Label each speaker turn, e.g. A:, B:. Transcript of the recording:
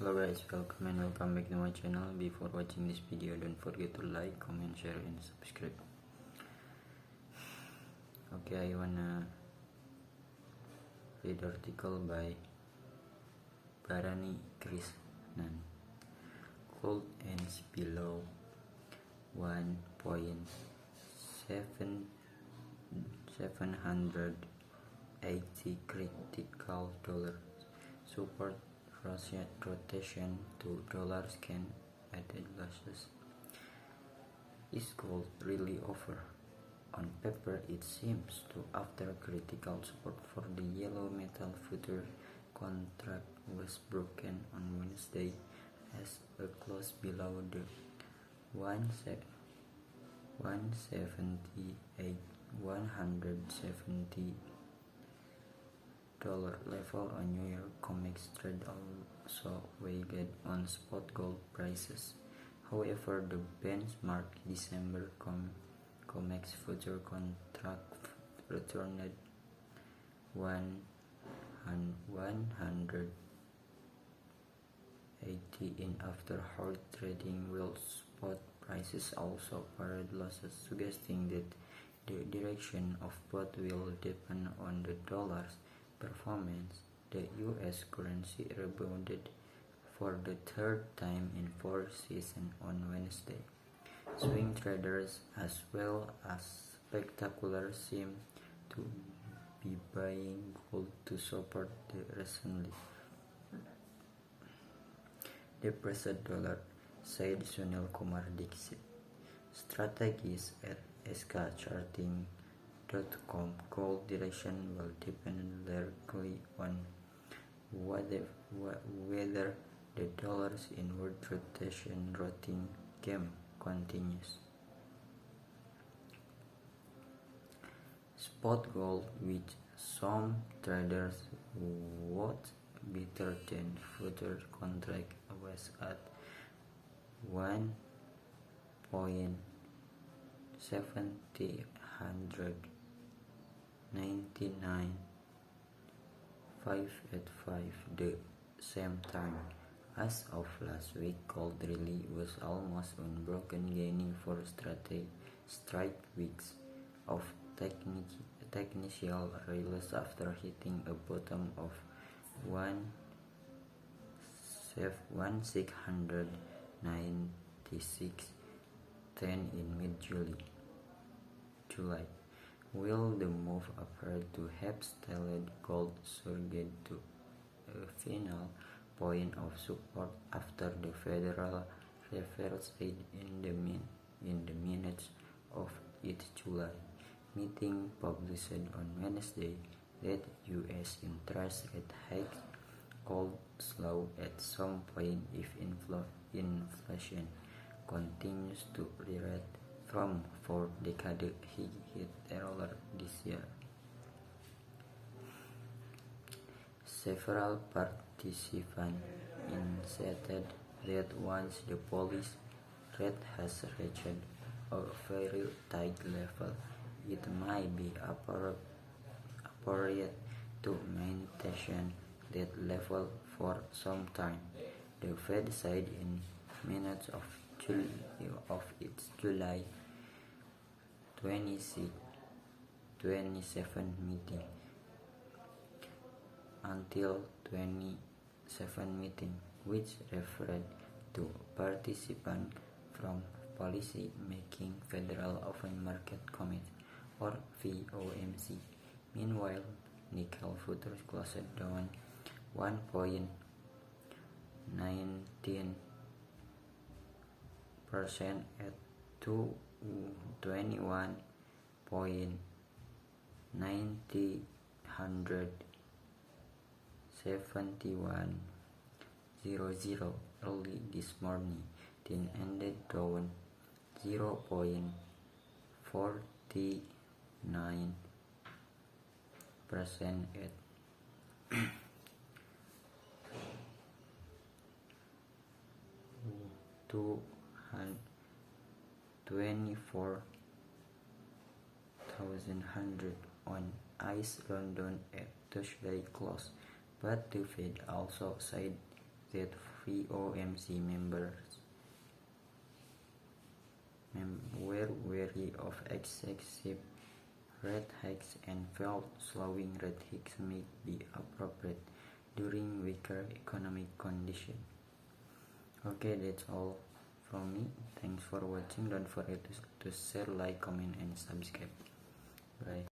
A: Hello guys, welcome back to my channel. Before watching this video, don't forget to like, comment, share, and subscribe. Okay, I wanna read article by Barani Krishnan. Gold ends below 1.780 critical dollar support. Rotation to dollars can add losses. Is gold really over? On paper, it seems to, after critical support for the yellow metal future contract was broken on Wednesday as a close below the 170 dollar level on New York COMEX trade also weighed on spot gold prices. However, the benchmark December COMEX future contract returned 180 in after hard trading, while spot prices also pared losses, suggesting that the direction of both will depend on the dollar's performance. The US currency rebounded for the third time in 4 seasons on Wednesday. Swing traders as well as speculators seem to be buying gold to support the recently depressed dollar, said Sunil Kumar Dixit, strategist at skcharting.com. Gold direction will depend largely on whether the dollar's inward rotation game continues. Spot gold, which some traders would better than future contract, was at 1.799,585 the same time. As of last week, gold rally was almost unbroken, gaining 4 straight weeks of technical rallies after hitting a bottom of 1,696.10 in mid-July. While the move appeared to have stalled, gold surged to a final point of support after the Federal Reserve said in the minutes of its July meeting published on Wednesday that U.S. interest rate hikes could slow at some point if inflation continues to rise from 4 decade hit earlier this year. Several participants insisted that once the policy rate has reached a very tight level, it might be appropriate to maintain that level for some time. The Fed said in minutes of its July 27 meeting. Until 27 meeting, which referred to participants from Policy Making Federal Open Market Committee or FOMC. Meanwhile, nickel futures closed down 1.19% at $21,971.00 early this morning, then ended down 0.49% at $24,100 on ICE London at Tuesday close, but the Fed also said that FOMC members were wary of excessive rate hikes and felt slowing rate hikes may be appropriate during weaker economic conditions. Okay, that's all from me. Thanks for watching. Don't forget to share, like, comment, and subscribe. Bye.